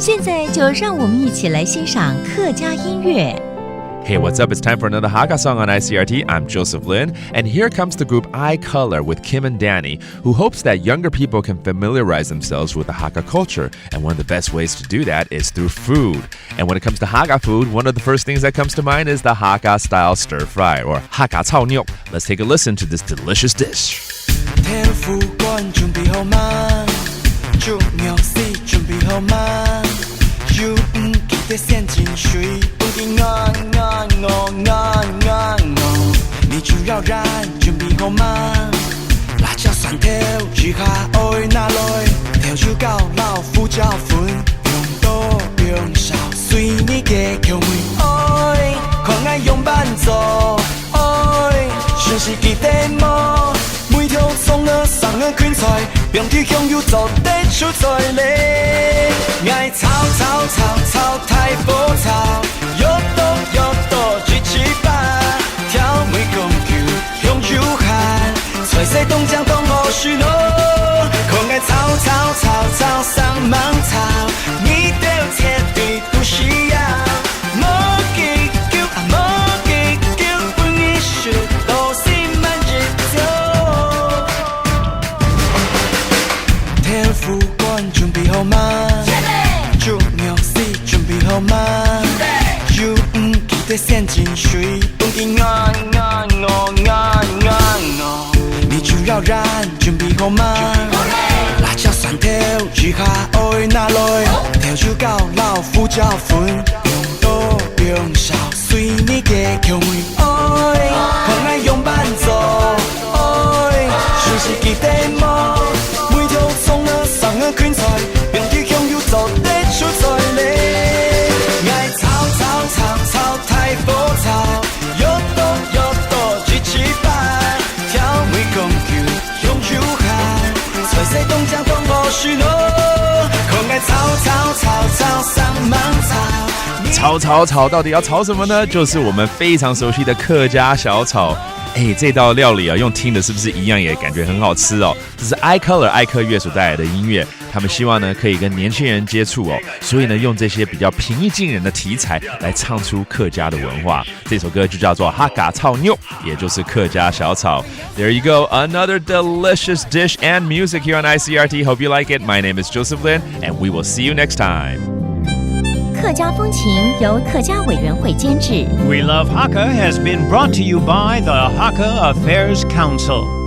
现在就让我们一起来欣赏客家音乐。Hey, what's up? It's time for another Hakka song on ICRT. I'm Joseph Lin, and here comes the group iColor with Kim and Danny, who hopes that younger people can familiarize themselves with the Hakka culture. And one of the best ways to do that is through food. And when it comes to Hakka food, one of the first things that comes to mind is the Hakka-style stir-fry, or Hakka cao niu. Let's take a listen to this delicious dish. 的陷进水，不停你就要燃，准备好吗？辣椒蒜头煮下愛拿來，調酒到老虎椒粉，用多用少，隨你嘅口味。愛狂愛用伴奏，愛全是記得麼？每條葱啊生啊圈菜，讓啲香油做得出菜嚟。愛炒太浮炒，越多煮起吧，調味講究用油汗，菜色東江東河許諾，狂愛炒上芒炒，你的絕對不需要。副官準備好嗎？豬肉絲準備好嗎？油記得先進水，動地你就要燃，準備好嗎？辣椒蒜頭煮下愛拿來，調酒到老虎椒粉，用多用少，隨你嘅口味。愛狂愛用伴奏，愛全是記得麼？圈菜，讓啲香油做得出菜嚟。愛炒太浮炒，越多煮起吧，調味講究用油汗，菜色東江東河許諾，狂愛炒上芒炒。炒到底要炒什么呢？就是我们非常熟悉的客家小炒。这道料理啊，用听的是不是一样也感觉很好吃哦？这是 iColor 爱客乐所帶來的音樂，他們希望呢可以跟年輕人接觸哦，所以呢用這些比較平易近人的題材來唱出客家的文化。這首歌就叫做 Hakka cao niu， 也就是客家小炒。There you go, another delicious dish and music here on ICRT. Hope you like it. My name is Joseph Lin, and we will see you next time. 客家风情由客家委员会监制。 We Love Hakka has been brought to you by the Hakka Affairs Council.